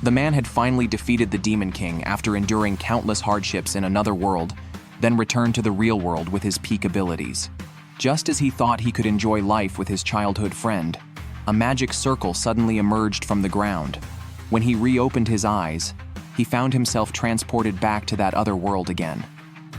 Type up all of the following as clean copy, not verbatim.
The man had finally defeated the Demon King after enduring countless hardships in another world, then returned to the real world with his peak abilities. Just as he thought he could enjoy life with his childhood friend, a magic circle suddenly emerged from the ground. When he reopened his eyes, he found himself transported back to that other world again.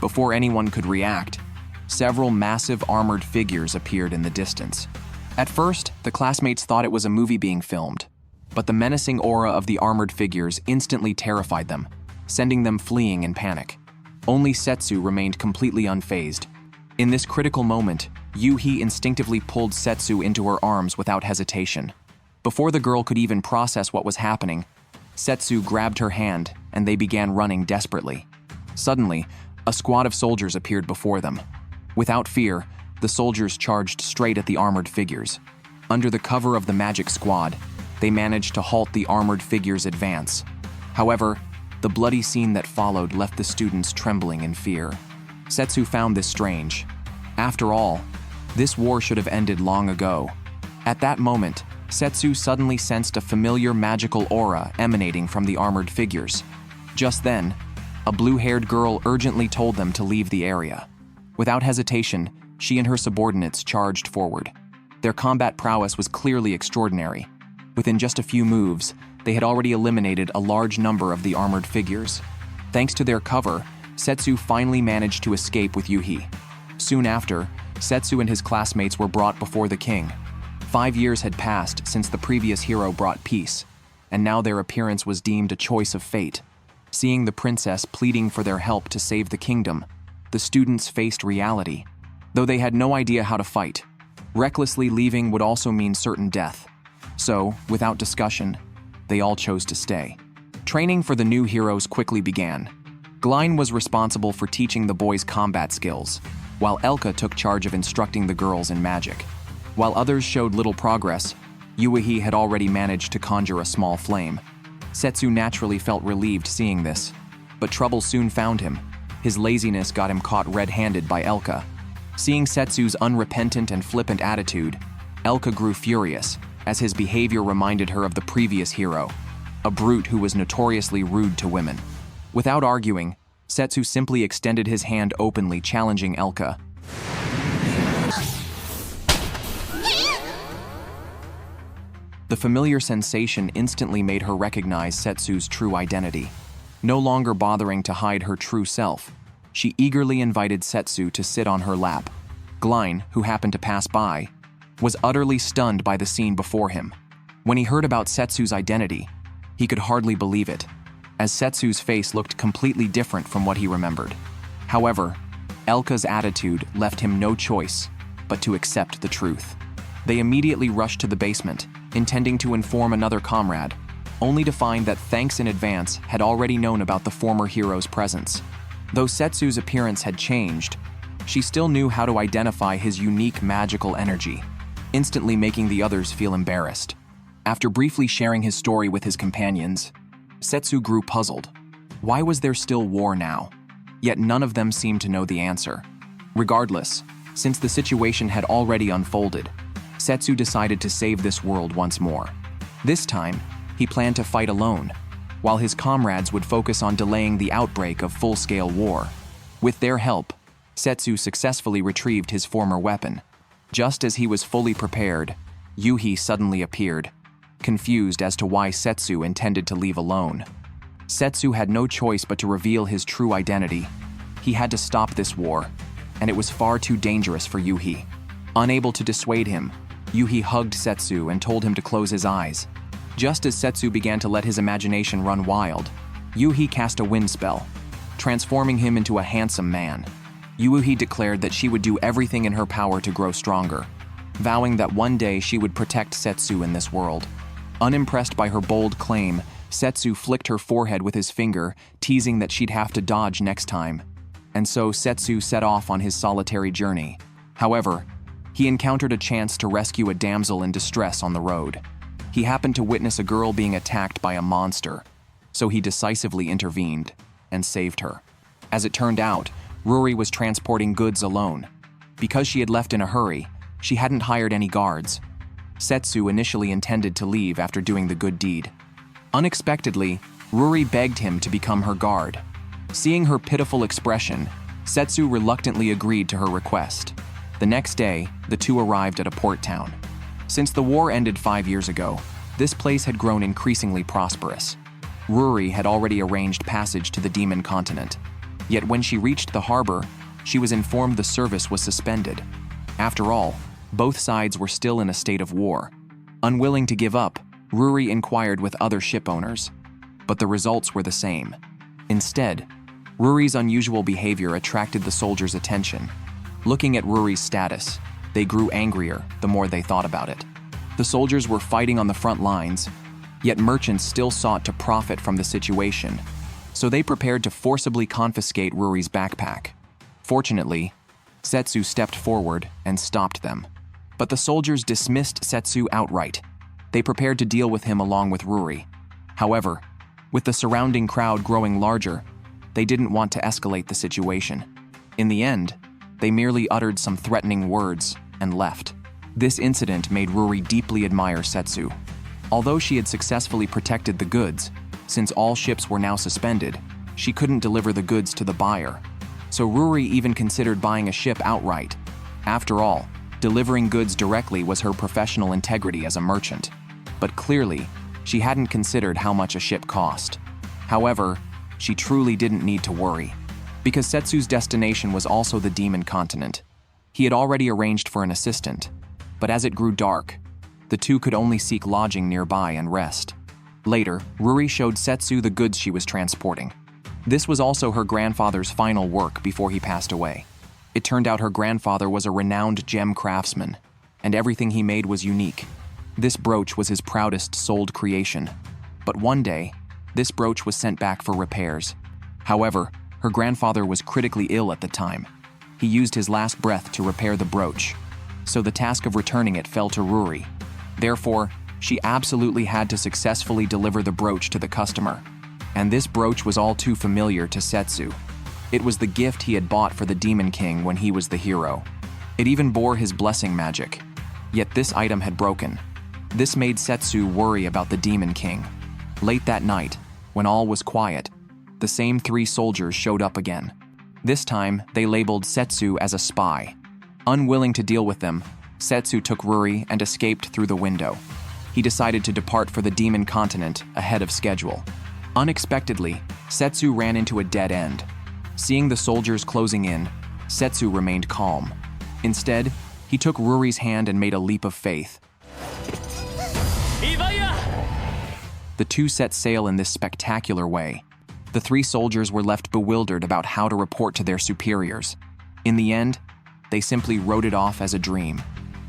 Before anyone could react, several massive armored figures appeared in the distance. At first, the classmates thought it was a movie being filmed, but the menacing aura of the armored figures instantly terrified them, sending them fleeing in panic. Only Setsu remained completely unfazed. In this critical moment, Yuhi instinctively pulled Setsu into her arms without hesitation. Before the girl could even process what was happening, Setsu grabbed her hand and they began running desperately. Suddenly, a squad of soldiers appeared before them. Without fear, the soldiers charged straight at the armored figures. Under the cover of the magic squad, they managed to halt the armored figures' advance. However, the bloody scene that followed left the students trembling in fear. Setsu found this strange. After all, this war should have ended long ago. At that moment, Setsu suddenly sensed a familiar magical aura emanating from the armored figures. Just then, a blue-haired girl urgently told them to leave the area. Without hesitation, she and her subordinates charged forward. Their combat prowess was clearly extraordinary. Within just a few moves, they had already eliminated a large number of the armored figures. Thanks to their cover, Setsu finally managed to escape with Yuhi. Soon after, Setsu and his classmates were brought before the king. 5 years had passed since the previous hero brought peace, and now their appearance was deemed a choice of fate. Seeing the princess pleading for their help to save the kingdom, the students faced reality. Though they had no idea how to fight, recklessly leaving would also mean certain death. So, without discussion, they all chose to stay. Training for the new heroes quickly began. Glein was responsible for teaching the boys combat skills, while Elka took charge of instructing the girls in magic. While others showed little progress, Yuhi had already managed to conjure a small flame. Setsu naturally felt relieved seeing this, but trouble soon found him. His laziness got him caught red-handed by Elka. Seeing Setsu's unrepentant and flippant attitude, Elka grew furious, as his behavior reminded her of the previous hero, a brute who was notoriously rude to women. Without arguing, Setsu simply extended his hand openly, challenging Elka. The familiar sensation instantly made her recognize Setsu's true identity. No longer bothering to hide her true self, she eagerly invited Setsu to sit on her lap. Glein, who happened to pass by, was utterly stunned by the scene before him. When he heard about Setsu's identity, he could hardly believe it, as Setsu's face looked completely different from what he remembered. However, Elka's attitude left him no choice but to accept the truth. They immediately rushed to the basement, intending to inform another comrade, only to find that Thanks in advance had already known about the former hero's presence. Though Setsu's appearance had changed, she still knew how to identify his unique magical energy, instantly making the others feel embarrassed. After briefly sharing his story with his companions, Setsu grew puzzled. Why was there still war now? Yet none of them seemed to know the answer. Regardless, since the situation had already unfolded, Setsu decided to save this world once more. This time, he planned to fight alone, while his comrades would focus on delaying the outbreak of full-scale war. With their help, Setsu successfully retrieved his former weapon. Just as he was fully prepared, Yuhi suddenly appeared, confused as to why Setsu intended to leave alone. Setsu had no choice but to reveal his true identity. He had to stop this war, and it was far too dangerous for Yuhi. Unable to dissuade him, Yuhi hugged Setsu and told him to close his eyes. Just as Setsu began to let his imagination run wild, Yuhi cast a wind spell, transforming him into a handsome man. Yuhi declared that she would do everything in her power to grow stronger, vowing that one day she would protect Setsu in this world. Unimpressed by her bold claim, Setsu flicked her forehead with his finger, teasing that she'd have to dodge next time. And so Setsu set off on his solitary journey. However, he encountered a chance to rescue a damsel in distress on the road. He happened to witness a girl being attacked by a monster, so he decisively intervened and saved her. As it turned out, Ruri was transporting goods alone. Because she had left in a hurry, she hadn't hired any guards. Setsu initially intended to leave after doing the good deed. Unexpectedly, Ruri begged him to become her guard. Seeing her pitiful expression, Setsu reluctantly agreed to her request. The next day, the two arrived at a port town. Since the war ended 5 years ago, this place had grown increasingly prosperous. Ruri had already arranged passage to the demon continent. Yet when she reached the harbor, she was informed the service was suspended. After all, both sides were still in a state of war. Unwilling to give up, Ruri inquired with other ship owners. But the results were the same. Instead, Ruri's unusual behavior attracted the soldiers' attention. Looking at Ruri's status, they grew angrier the more they thought about it. The soldiers were fighting on the front lines, yet merchants still sought to profit from the situation, so they prepared to forcibly confiscate Ruri's backpack. Fortunately, Setsu stepped forward and stopped them. But the soldiers dismissed Setsu outright. They prepared to deal with him along with Ruri. However, with the surrounding crowd growing larger, they didn't want to escalate the situation. In the end, they merely uttered some threatening words and left. This incident made Ruri deeply admire Setsu. Although she had successfully protected the goods, since all ships were now suspended, she couldn't deliver the goods to the buyer. So Ruri even considered buying a ship outright. After all, delivering goods directly was her professional integrity as a merchant. But clearly, she hadn't considered how much a ship cost. However, she truly didn't need to worry, because Setsu's destination was also the demon continent. He had already arranged for an assistant, but as it grew dark, the two could only seek lodging nearby and rest. Later, Ruri showed Setsu the goods she was transporting. This was also her grandfather's final work before he passed away. It turned out her grandfather was a renowned gem craftsman, and everything he made was unique. This brooch was his proudest sold creation. But one day, this brooch was sent back for repairs. However, her grandfather was critically ill at the time. He used his last breath to repair the brooch, so the task of returning it fell to Ruri. Therefore, she absolutely had to successfully deliver the brooch to the customer. And this brooch was all too familiar to Setsu. It was the gift he had bought for the Demon King when he was the hero. It even bore his blessing magic. Yet this item had broken. This made Setsu worry about the Demon King. Late that night, when all was quiet, the same 3 soldiers showed up again. This time, they labeled Setsu as a spy. Unwilling to deal with them, Setsu took Ruri and escaped through the window. He decided to depart for the demon continent ahead of schedule. Unexpectedly, Setsu ran into a dead end. Seeing the soldiers closing in, Setsu remained calm. Instead, he took Ruri's hand and made a leap of faith. The two set sail in this spectacular way. The 3 soldiers were left bewildered about how to report to their superiors. In the end, they simply wrote it off as a dream.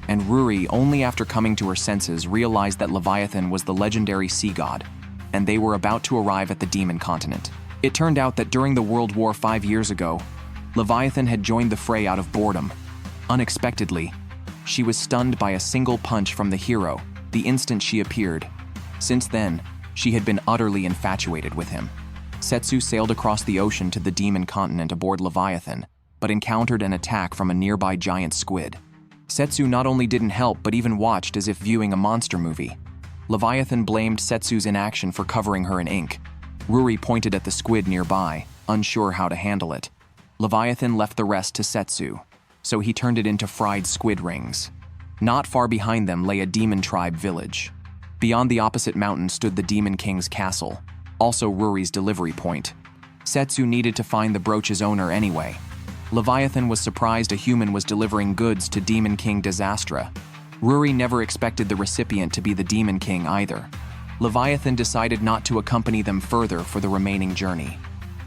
And Ruri, only after coming to her senses, realized that Leviathan was the legendary sea god, and they were about to arrive at the demon continent. It turned out that during the World War 5 years ago, Leviathan had joined the fray out of boredom. Unexpectedly, she was stunned by a single punch from the hero the instant she appeared. Since then, she had been utterly infatuated with him. Setsu sailed across the ocean to the demon continent aboard Leviathan, but encountered an attack from a nearby giant squid. Setsu not only didn't help but even watched as if viewing a monster movie. Leviathan blamed Setsu's inaction for covering her in ink. Ruri pointed at the squid nearby, unsure how to handle it. Leviathan left the rest to Setsu, so he turned it into fried squid rings. Not far behind them lay a demon tribe village. Beyond the opposite mountain stood the Demon King's castle, also Ruri's delivery point. Setsu needed to find the brooch's owner anyway. Leviathan was surprised a human was delivering goods to Demon King Disastra. Ruri never expected the recipient to be the Demon King either. Leviathan decided not to accompany them further for the remaining journey.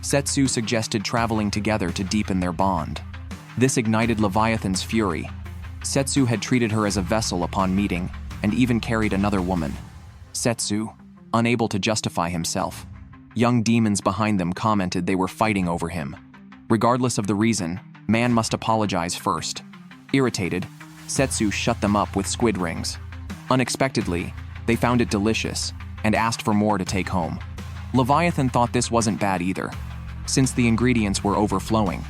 Setsu suggested traveling together to deepen their bond. This ignited Leviathan's fury. Setsu had treated her as a vessel upon meeting, and even carried another woman. Setsu, unable to justify himself. Young demons behind them commented they were fighting over him. Regardless of the reason, man must apologize first. Irritated, Setsu shut them up with squid rings. Unexpectedly, they found it delicious and asked for more to take home. Leviathan thought this wasn't bad either, since the ingredients were overflowing.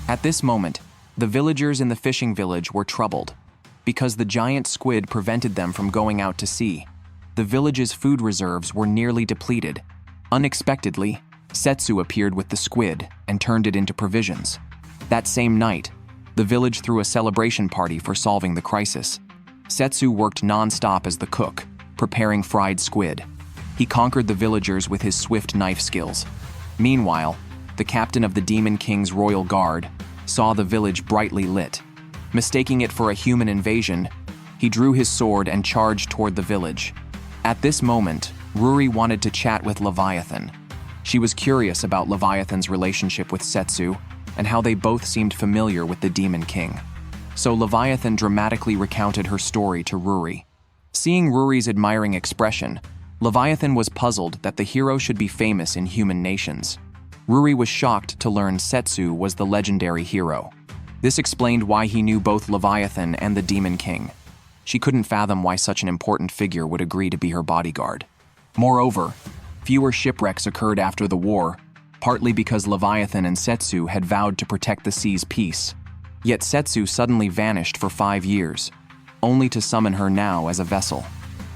At this moment, the villagers in the fishing village were troubled, because the giant squid prevented them from going out to sea. the village's food reserves were nearly depleted. Unexpectedly, Setsu appeared with the squid and turned it into provisions. That same night, the village threw a celebration party for solving the crisis. Setsu worked non-stop as the cook, preparing fried squid. He conquered the villagers with his swift knife skills. Meanwhile, the captain of the Demon King's royal guard saw the village brightly lit. Mistaking it for a human invasion, he drew his sword and charged toward the village. At this moment, Ruri wanted to chat with Leviathan. She was curious about Leviathan's relationship with Setsu and how they both seemed familiar with the Demon King. So Leviathan dramatically recounted her story to Ruri. Seeing Ruri's admiring expression, Leviathan was puzzled that the hero should be famous in human nations. Ruri was shocked to learn Setsu was the legendary hero. This explained why he knew both Leviathan and the Demon King. She couldn't fathom why such an important figure would agree to be her bodyguard. Moreover, fewer shipwrecks occurred after the war, partly because Leviathan and Setsu had vowed to protect the sea's peace. Yet Setsu suddenly vanished for 5 years, only to summon her now as a vessel.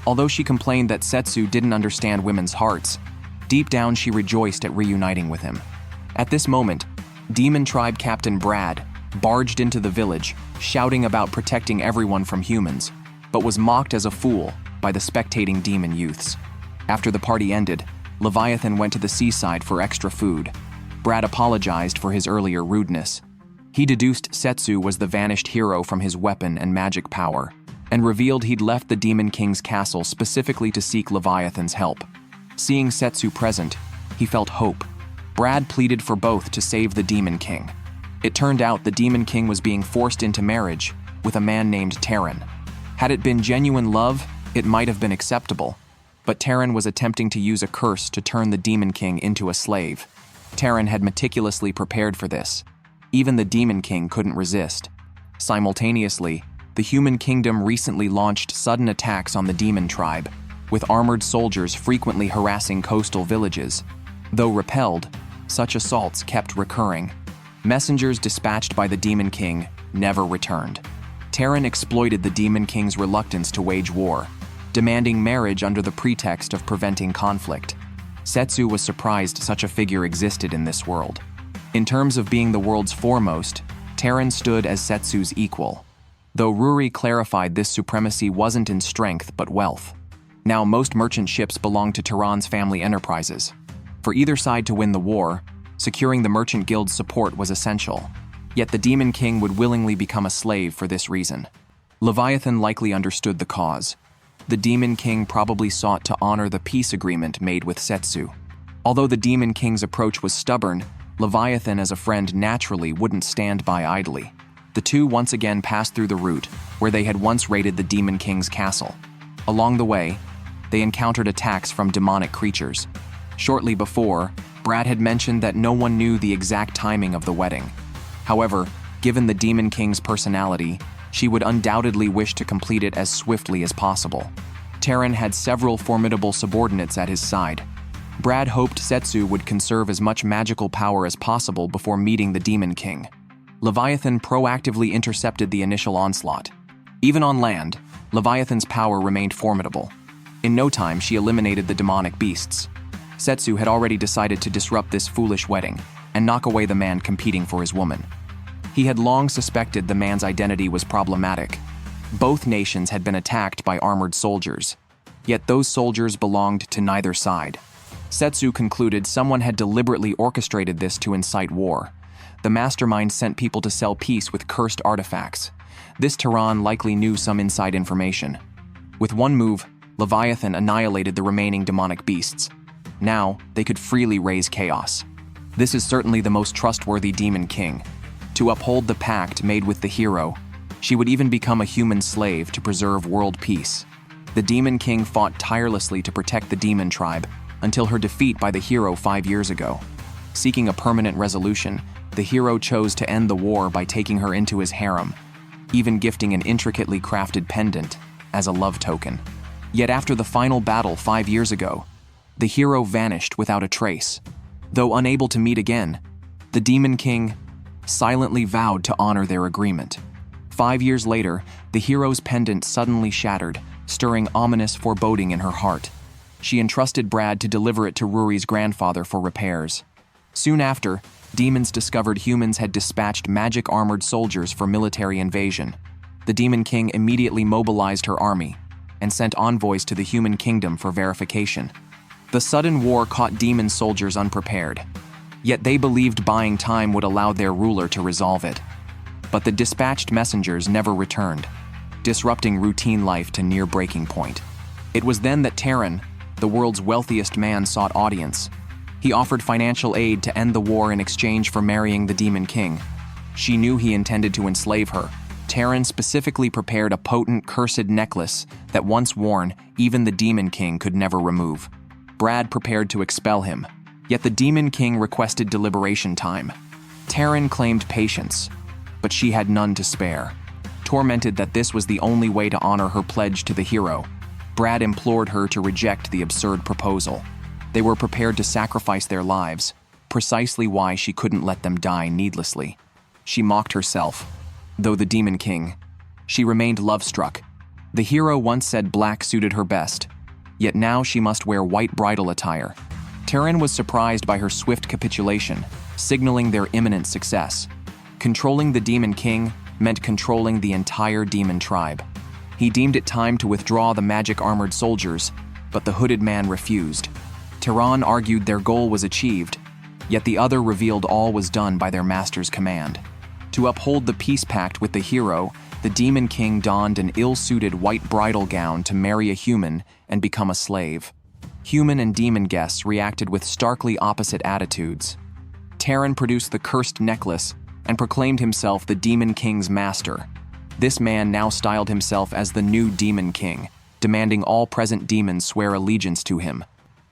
Although she complained that Setsu didn't understand women's hearts, deep down she rejoiced at reuniting with him. At this moment, Demon Tribe Captain Brad barged into the village, shouting about protecting everyone from humans, but was mocked as a fool by the spectating demon youths. After the party ended, Leviathan went to the seaside for extra food. Brad apologized for his earlier rudeness. He deduced Setsu was the vanished hero from his weapon and magic power, and revealed he'd left the Demon King's castle specifically to seek Leviathan's help. Seeing Setsu present, he felt hope. Brad pleaded for both to save the Demon King. It turned out the Demon King was being forced into marriage with a man named Terran. Had it been genuine love, it might have been acceptable, but Terran was attempting to use a curse to turn the Demon King into a slave. Terran had meticulously prepared for this. Even the Demon King couldn't resist. Simultaneously, the human kingdom recently launched sudden attacks on the Demon Tribe, with armored soldiers frequently harassing coastal villages. Though repelled, such assaults kept recurring. Messengers dispatched by the Demon King never returned. Terran exploited the Demon King's reluctance to wage war, demanding marriage under the pretext of preventing conflict. Setsu was surprised such a figure existed in this world. In terms of being the world's foremost, Terran stood as Setsu's equal, though Ruri clarified this supremacy wasn't in strength but wealth. Now most merchant ships belonged to Terran's family enterprises. For either side to win the war, securing the Merchant Guild's support was essential. Yet the Demon King would willingly become a slave for this reason. Leviathan likely understood the cause. The Demon King probably sought to honor the peace agreement made with Setsu. Although the Demon King's approach was stubborn, Leviathan as a friend naturally wouldn't stand by idly. The two once again passed through the route where they had once raided the Demon King's castle. Along the way, they encountered attacks from demonic creatures. Shortly before, Brad had mentioned that no one knew the exact timing of the wedding. However, given the Demon King's personality, she would undoubtedly wish to complete it as swiftly as possible. Terran had several formidable subordinates at his side. Brad hoped Setsu would conserve as much magical power as possible before meeting the Demon King. Leviathan proactively intercepted the initial onslaught. Even on land, Leviathan's power remained formidable. In no time, she eliminated the demonic beasts. Setsu had already decided to disrupt this foolish wedding and knock away the man competing for his woman. He had long suspected the man's identity was problematic. Both nations had been attacked by armored soldiers, yet those soldiers belonged to neither side. Setsu concluded someone had deliberately orchestrated this to incite war. The mastermind sent people to sell peace with cursed artifacts. This Terran likely knew some inside information. With one move, Leviathan annihilated the remaining demonic beasts. Now, they could freely raise chaos. This is certainly the most trustworthy Demon King. To uphold the pact made with the hero, she would even become a human slave to preserve world peace. The Demon King fought tirelessly to protect the Demon Tribe until her defeat by the hero 5 years ago. Seeking a permanent resolution, the hero chose to end the war by taking her into his harem, even gifting an intricately crafted pendant as a love token. Yet after the final battle 5 years ago, the hero vanished without a trace. Though unable to meet again, the Demon King silently vowed to honor their agreement. 5 years later, the hero's pendant suddenly shattered, stirring ominous foreboding in her heart. She entrusted Brad to deliver it to Ruri's grandfather for repairs. Soon after, demons discovered humans had dispatched magic-armored soldiers for military invasion. The Demon King immediately mobilized her army and sent envoys to the human kingdom for verification. The sudden war caught demon soldiers unprepared, yet they believed buying time would allow their ruler to resolve it. But the dispatched messengers never returned, disrupting routine life to near breaking point. It was then that Terran, the world's wealthiest man, sought audience. He offered financial aid to end the war in exchange for marrying the Demon King. She knew he intended to enslave her. Terran specifically prepared a potent, cursed necklace that, once worn, even the Demon King could never remove. Brad prepared to expel him, yet the Demon King requested deliberation time. Terran claimed patience, but she had none to spare. Tormented that this was the only way to honor her pledge to the hero, Brad implored her to reject the absurd proposal. They were prepared to sacrifice their lives, precisely why she couldn't let them die needlessly. She mocked herself. Though the Demon King, she remained love-struck. The hero once said black suited her best, yet now she must wear white bridal attire. Terran was surprised by her swift capitulation, signaling their imminent success. Controlling the Demon King meant controlling the entire demon tribe. He deemed it time to withdraw the magic-armored soldiers, but the hooded man refused. Terran argued their goal was achieved, yet the other revealed all was done by their master's command. To uphold the peace pact with the hero, the Demon King donned an ill-suited white bridal gown to marry a human and become a slave. Human and demon guests reacted with starkly opposite attitudes. Terran produced the cursed necklace and proclaimed himself the Demon King's master. This man now styled himself as the new Demon King, demanding all present demons swear allegiance to him.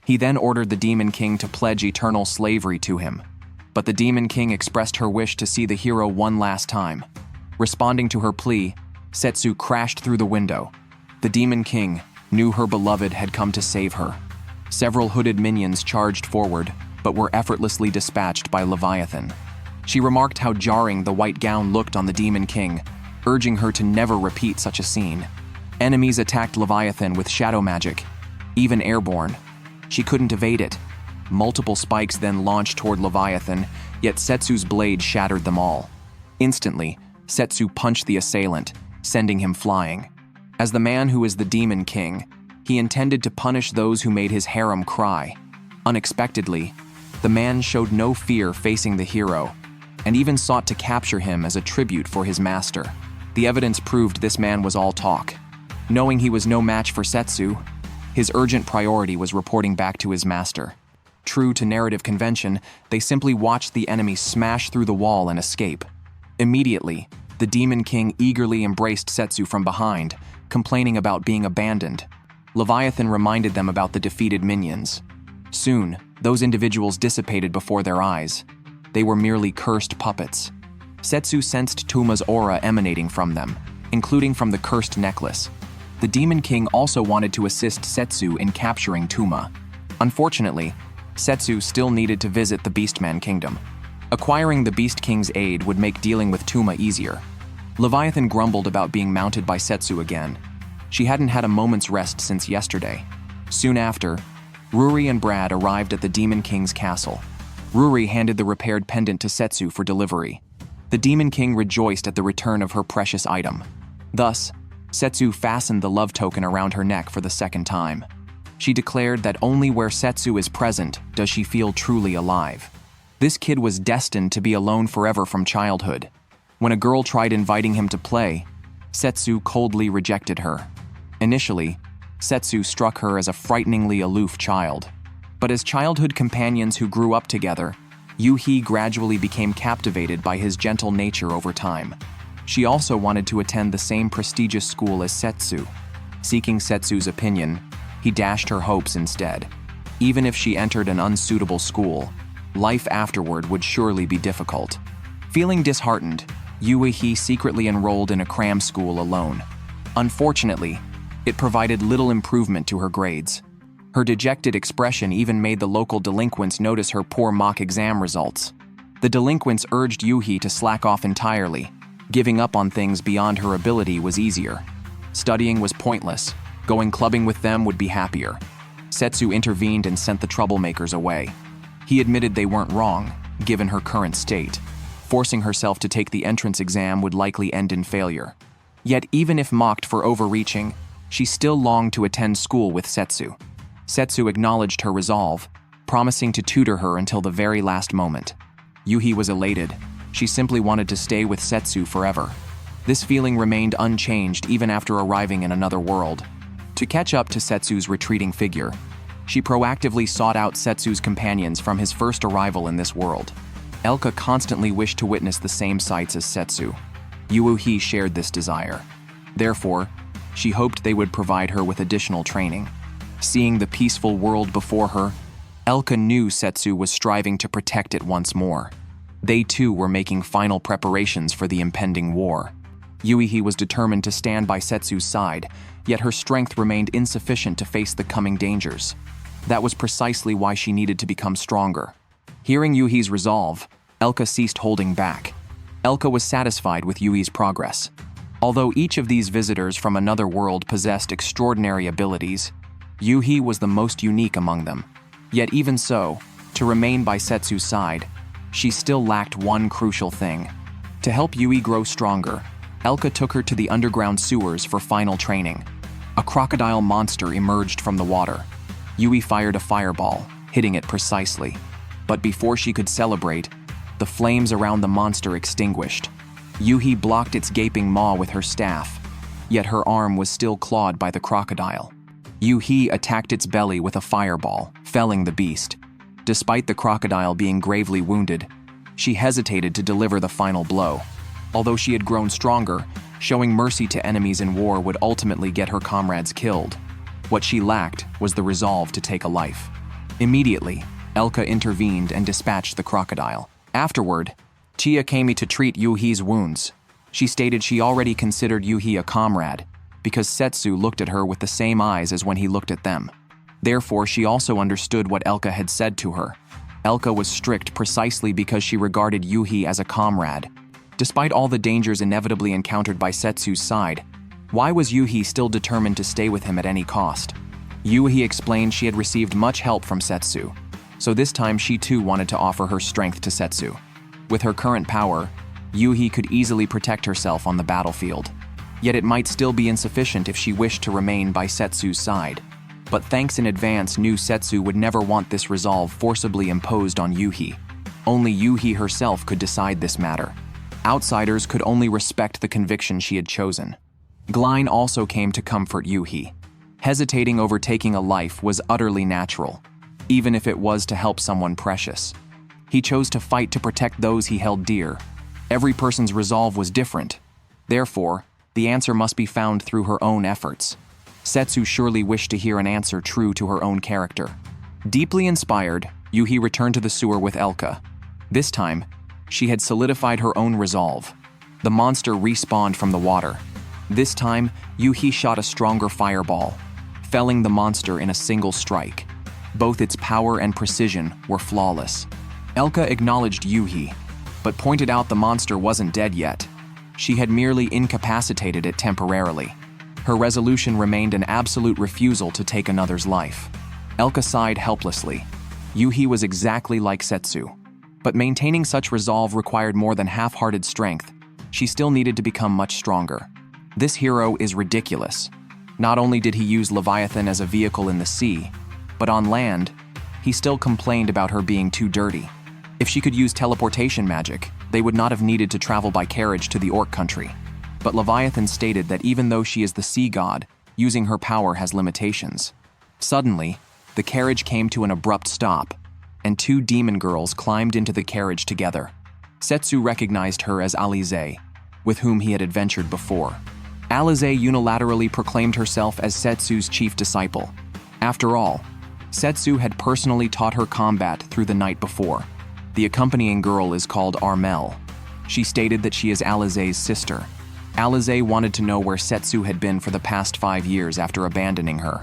He then ordered the Demon King to pledge eternal slavery to him. But the Demon King expressed her wish to see the hero one last time. Responding to her plea, Setsu crashed through the window. The Demon King knew her beloved had come to save her. Several hooded minions charged forward, but were effortlessly dispatched by Leviathan. She remarked how jarring the white gown looked on the Demon King, urging her to never repeat such a scene. Enemies attacked Leviathan with shadow magic, even airborne. She couldn't evade it. Multiple spikes then launched toward Leviathan, yet Setsu's blade shattered them all. Instantly, Setsu punched the assailant, sending him flying. As the man who is the Demon King, he intended to punish those who made his harem cry. Unexpectedly, the man showed no fear facing the hero, and even sought to capture him as a tribute for his master. The evidence proved this man was all talk. Knowing he was no match for Setsu, his urgent priority was reporting back to his master. True to narrative convention, they simply watched the enemy smash through the wall and escape. Immediately, the Demon King eagerly embraced Setsu from behind, complaining about being abandoned. Leviathan reminded them about the defeated minions. Soon, those individuals dissipated before their eyes. They were merely cursed puppets. Setsu sensed Tuma's aura emanating from them, including from the cursed necklace. The Demon King also wanted to assist Setsu in capturing Tuma. Unfortunately, Setsu still needed to visit the Beastman kingdom. Acquiring the Beast King's aid would make dealing with Tuma easier. Leviathan grumbled about being mounted by Setsu again. She hadn't had a moment's rest since yesterday. Soon after, Ruri and Brad arrived at the Demon King's castle. Ruri handed the repaired pendant to Setsu for delivery. The Demon King rejoiced at the return of her precious item. Thus, Setsu fastened the love token around her neck for the second time. She declared that only where Setsu is present does she feel truly alive. This kid was destined to be alone forever from childhood. When a girl tried inviting him to play, Setsu coldly rejected her. Initially, Setsu struck her as a frighteningly aloof child. But as childhood companions who grew up together, Yuhi gradually became captivated by his gentle nature over time. She also wanted to attend the same prestigious school as Setsu. Seeking Setsu's opinion, he dashed her hopes instead. Even if she entered an unsuitable school, life afterward would surely be difficult. Feeling disheartened, Yuhi secretly enrolled in a cram school alone. Unfortunately, it provided little improvement to her grades. Her dejected expression even made the local delinquents notice her poor mock exam results. The delinquents urged Yuhi to slack off entirely. Giving up on things beyond her ability was easier. Studying was pointless. Going clubbing with them would be happier. Setsu intervened and sent the troublemakers away. He admitted they weren't wrong, given her current state. Forcing herself to take the entrance exam would likely end in failure. Yet even if mocked for overreaching, she still longed to attend school with Setsu. Setsu acknowledged her resolve, promising to tutor her until the very last moment. Yuhi was elated. She simply wanted to stay with Setsu forever. This feeling remained unchanged even after arriving in another world. To catch up to Setsu's retreating figure, she proactively sought out Setsu's companions from his first arrival in this world. Elka constantly wished to witness the same sights as Setsu. Yuhi shared this desire. Therefore, she hoped they would provide her with additional training. Seeing the peaceful world before her, Elka knew Setsu was striving to protect it once more. They too were making final preparations for the impending war. Yuhi was determined to stand by Setsu's side, yet her strength remained insufficient to face the coming dangers. That was precisely why she needed to become stronger. Hearing Yuhi's resolve, Elka ceased holding back. Elka was satisfied with Yuhi's progress. Although each of these visitors from another world possessed extraordinary abilities, Yuhi was the most unique among them. Yet even so, to remain by Setsu's side, she still lacked one crucial thing. To help Yuhi grow stronger, Elka took her to the underground sewers for final training. A crocodile monster emerged from the water. Yuhi fired a fireball, hitting it precisely. But before she could celebrate, the flames around the monster extinguished. Yuhi blocked its gaping maw with her staff, yet her arm was still clawed by the crocodile. Yuhi attacked its belly with a fireball, felling the beast. Despite the crocodile being gravely wounded, she hesitated to deliver the final blow. Although she had grown stronger, showing mercy to enemies in war would ultimately get her comrades killed. What she lacked was the resolve to take a life. Immediately, Elka intervened and dispatched the crocodile. Afterward, Tia came to treat Yuhi's wounds. She stated she already considered Yuhi a comrade, because Setsu looked at her with the same eyes as when he looked at them. Therefore, she also understood what Elka had said to her. Elka was strict precisely because she regarded Yuhi as a comrade. Despite all the dangers inevitably encountered by Setsu's side, why was Yuhi still determined to stay with him at any cost? Yuhi explained she had received much help from Setsu, so this time she too wanted to offer her strength to Setsu. With her current power, Yuhi could easily protect herself on the battlefield. Yet it might still be insufficient if she wished to remain by Setsu's side. But thanks in advance knew Setsu would never want this resolve forcibly imposed on Yuhi. Only Yuhi herself could decide this matter. Outsiders could only respect the conviction she had chosen. Glein also came to comfort Yuhi. Hesitating over taking a life was utterly natural, even if it was to help someone precious. He chose to fight to protect those he held dear. Every person's resolve was different. Therefore, the answer must be found through her own efforts. Setsu surely wished to hear an answer true to her own character. Deeply inspired, Yuhi returned to the sewer with Elka. This time, she had solidified her own resolve. The monster respawned from the water. This time, Yuhi shot a stronger fireball, felling the monster in a single strike. Both its power and precision were flawless. Elka acknowledged Yuhi, but pointed out the monster wasn't dead yet. She had merely incapacitated it temporarily. Her resolution remained an absolute refusal to take another's life. Elka sighed helplessly. Yuhi was exactly like Setsu. But maintaining such resolve required more than half-hearted strength. She still needed to become much stronger. This hero is ridiculous. Not only did he use Leviathan as a vehicle in the sea, but on land, he still complained about her being too dirty. If she could use teleportation magic, they would not have needed to travel by carriage to the Orc country. But Leviathan stated that even though she is the sea god, using her power has limitations. Suddenly, the carriage came to an abrupt stop, and two demon girls climbed into the carriage together. Setsu recognized her as Alize, with whom he had adventured before. Alize unilaterally proclaimed herself as Setsu's chief disciple. After all, Setsu had personally taught her combat through the night before. The accompanying girl is called Armel. She stated that she is Alize's sister. Alize wanted to know where Setsu had been for the past 5 years after abandoning her.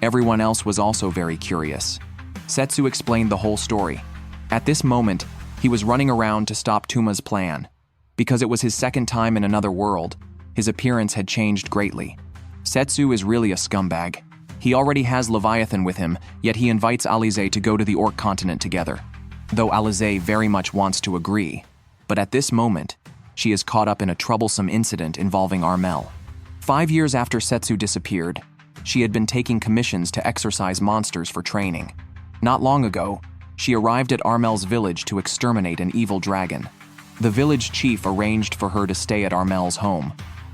Everyone else was also very curious. Setsu explained the whole story. At this moment, he was running around to stop Tuma's plan. Because it was his second time in another world, his appearance had changed greatly. Setsu is really a scumbag. He already has Leviathan with him, yet he invites Alize to go to the Orc continent together. Though Alize very much wants to agree, but at this moment, she is caught up in a troublesome incident involving Armel. 5 years after Setsu disappeared, she had been taking commissions to exorcise monsters for training. Not long ago, she arrived at Armel's village to exterminate an evil dragon. The village chief arranged for her to stay at Armel's home.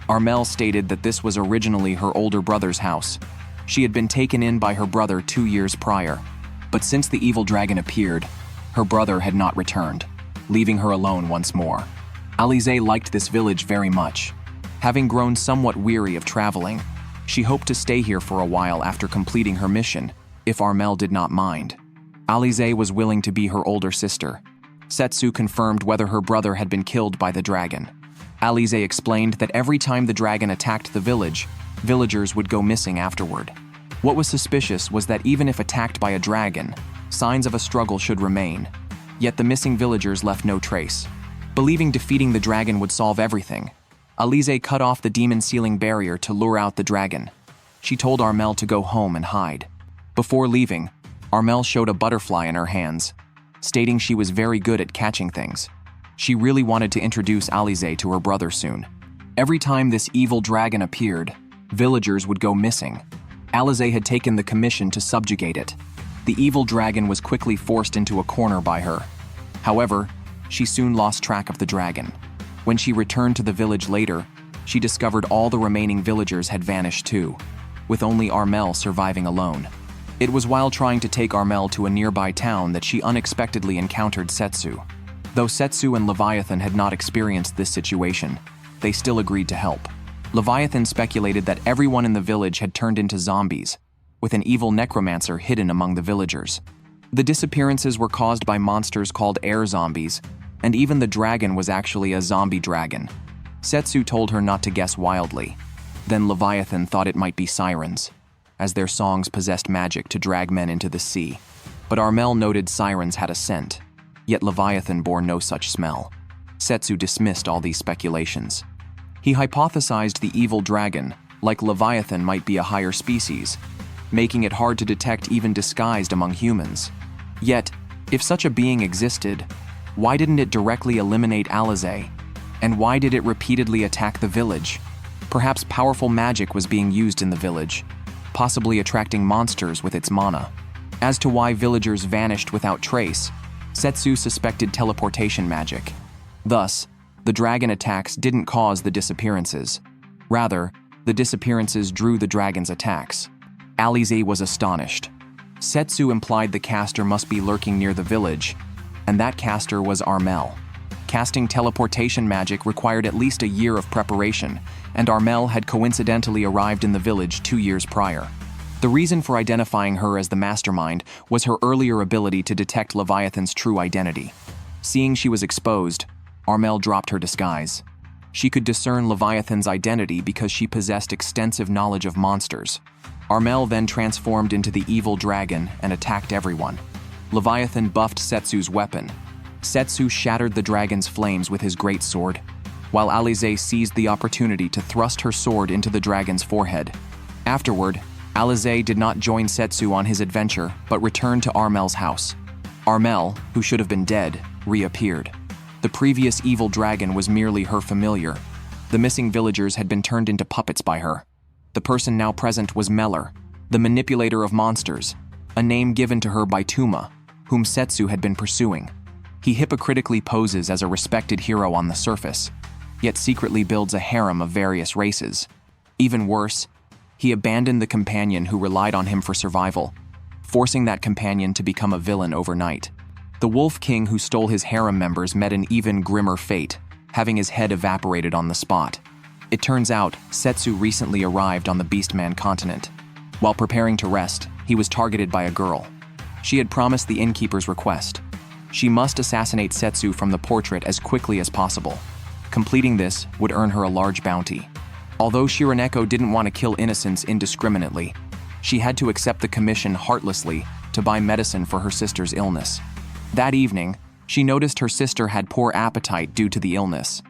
Armel stated that this was originally her older brother's house. She had been taken in by her brother 2 years prior, but since the evil dragon appeared, her brother had not returned, leaving her alone once more. Alize liked this village very much. Having grown somewhat weary of traveling, she hoped to stay here for a while after completing her mission, if Armel did not mind. Alize was willing to be her older sister. Setsu confirmed whether her brother had been killed by the dragon. Alize explained that every time the dragon attacked the village, villagers would go missing afterward. What was suspicious was that even if attacked by a dragon, signs of a struggle should remain. Yet the missing villagers left no trace. Believing defeating the dragon would solve everything, Alize cut off the demon sealing barrier to lure out the dragon. She told Armel to go home and hide. Before leaving, Armel showed a butterfly in her hands, stating she was very good at catching things. She really wanted to introduce Alize to her brother soon. Every time this evil dragon appeared, villagers would go missing. Alize had taken the commission to subjugate it. The evil dragon was quickly forced into a corner by her. However, she soon lost track of the dragon. When she returned to the village later, she discovered all the remaining villagers had vanished too, with only Armel surviving alone. It was while trying to take Armel to a nearby town that she unexpectedly encountered Setsu. Though Setsu and Leviathan had not experienced this situation, they still agreed to help. Leviathan speculated that everyone in the village had turned into zombies, with an evil necromancer hidden among the villagers. The disappearances were caused by monsters called air zombies, and even the dragon was actually a zombie dragon. Setsu told her not to guess wildly. Then Leviathan thought it might be sirens, as their songs possessed magic to drag men into the sea. But Armel noted sirens had a scent, yet Leviathan bore no such smell. Setsu dismissed all these speculations. He hypothesized the evil dragon, like Leviathan, might be a higher species, making it hard to detect even disguised among humans. Yet, if such a being existed, why didn't it directly eliminate Alize? And why did it repeatedly attack the village? Perhaps powerful magic was being used in the village, possibly attracting monsters with its mana. As to why villagers vanished without trace, Setsu suspected teleportation magic. Thus, the dragon attacks didn't cause the disappearances. Rather, the disappearances drew the dragon's attacks. Alize was astonished. Setsu implied the caster must be lurking near the village, and that caster was Armel. Casting teleportation magic required at least a year of preparation, and Armel had coincidentally arrived in the village 2 years prior. The reason for identifying her as the mastermind was her earlier ability to detect Leviathan's true identity. Seeing she was exposed, Armel dropped her disguise. She could discern Leviathan's identity because she possessed extensive knowledge of monsters. Armel then transformed into the evil dragon and attacked everyone. Leviathan buffed Setsu's weapon. Setsu shattered the dragon's flames with his great sword, while Alize seized the opportunity to thrust her sword into the dragon's forehead. Afterward, Alize did not join Setsu on his adventure, but returned to Armel's house. Armel, who should have been dead, reappeared. The previous evil dragon was merely her familiar. The missing villagers had been turned into puppets by her. The person now present was Meller, the manipulator of monsters, a name given to her by Tuma, whom Setsu had been pursuing. He hypocritically poses as a respected hero on the surface, yet secretly builds a harem of various races. Even worse, he abandoned the companion who relied on him for survival, forcing that companion to become a villain overnight. The Wolf King who stole his harem members met an even grimmer fate, having his head evaporated on the spot. It turns out, Setsu recently arrived on the Beastman continent. While preparing to rest, he was targeted by a girl. She had promised the innkeeper's request. She must assassinate Setsu from the portrait as quickly as possible. Completing this would earn her a large bounty. Although Shiraneko didn't want to kill innocents indiscriminately, she had to accept the commission heartlessly to buy medicine for her sister's illness. That evening, she noticed her sister had poor appetite due to the illness.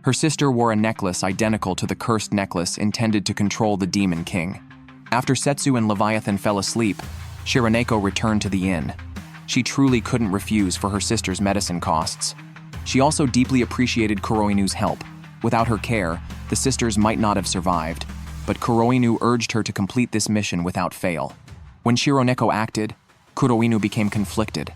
Her sister wore a necklace identical to the cursed necklace intended to control the Demon King. After Setsu and Leviathan fell asleep, Shironeko returned to the inn. She truly couldn't refuse for her sister's medicine costs. She also deeply appreciated Kuroinu's help. Without her care, the sisters might not have survived, but Kuroinu urged her to complete this mission without fail. When Shironeko acted, Kuroinu became conflicted.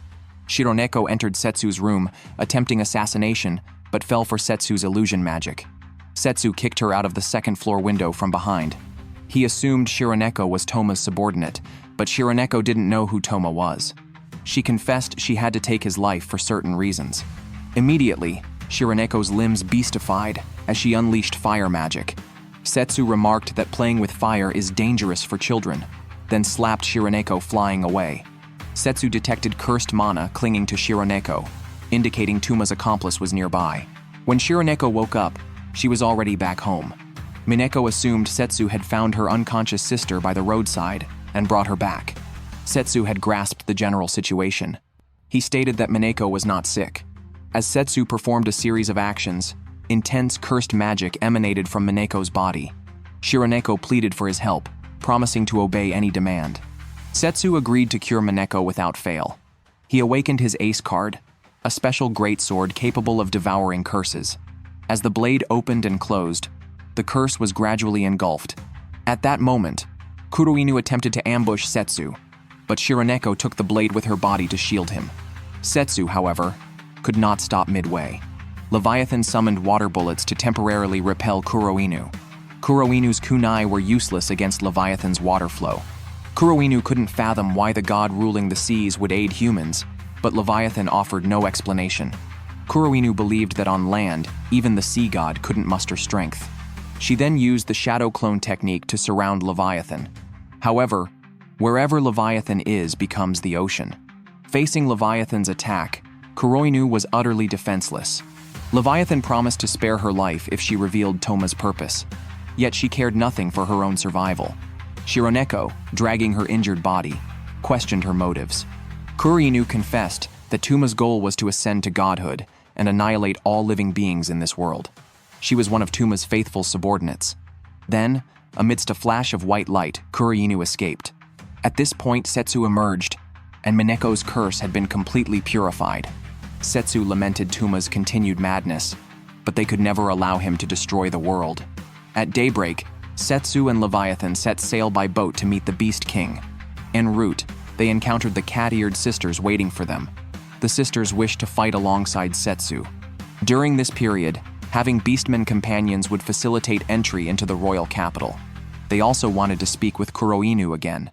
Shironeko entered Setsu's room, attempting assassination, but fell for Setsu's illusion magic. Setsu kicked her out of the second-floor window from behind. He assumed Shironeko was Toma's subordinate, but Shironeko didn't know who Toma was. She confessed she had to take his life for certain reasons. Immediately, Shironeko's limbs beastified as she unleashed fire magic. Setsu remarked that playing with fire is dangerous for children, then slapped Shironeko, flying away. Setsu detected cursed mana clinging to Shironeko, indicating Toma's accomplice was nearby. When Shironeko woke up, she was already back home. Mineko assumed Setsu had found her unconscious sister by the roadside and brought her back. Setsu had grasped the general situation. He stated that Mineko was not sick. As Setsu performed a series of actions, intense cursed magic emanated from Mineko's body. Shironeko pleaded for his help, promising to obey any demand. Setsu agreed to cure Mineko without fail. He awakened his ace card, a special greatsword capable of devouring curses. As the blade opened and closed, the curse was gradually engulfed. At that moment, Kuroinu attempted to ambush Setsu, but Shironeko took the blade with her body to shield him. Setsu, however, could not stop midway. Leviathan summoned water bullets to temporarily repel Kuroinu. Kuroinu's kunai were useless against Leviathan's water flow. Kuroinu couldn't fathom why the god ruling the seas would aid humans, but Leviathan offered no explanation. Kuroinu believed that on land, even the sea god couldn't muster strength. She then used the shadow clone technique to surround Leviathan. However, wherever Leviathan is becomes the ocean. Facing Leviathan's attack, Kuroinu was utterly defenseless. Leviathan promised to spare her life if she revealed Toma's purpose, yet she cared nothing for her own survival. Shironeko, dragging her injured body, questioned her motives. Kuroinu confessed that Toma's goal was to ascend to godhood and annihilate all living beings in this world. She was one of Toma's faithful subordinates. Then, amidst a flash of white light, Kuroinu escaped. At this point, Setsu emerged, and Mineko's curse had been completely purified. Setsu lamented Toma's continued madness, but they could never allow him to destroy the world. At daybreak, Setsu and Leviathan set sail by boat to meet the Beast King. En route, they encountered the cat-eared sisters waiting for them. The sisters wished to fight alongside Setsu. During this period, having Beastman companions would facilitate entry into the royal capital. They also wanted to speak with Kuroinu again.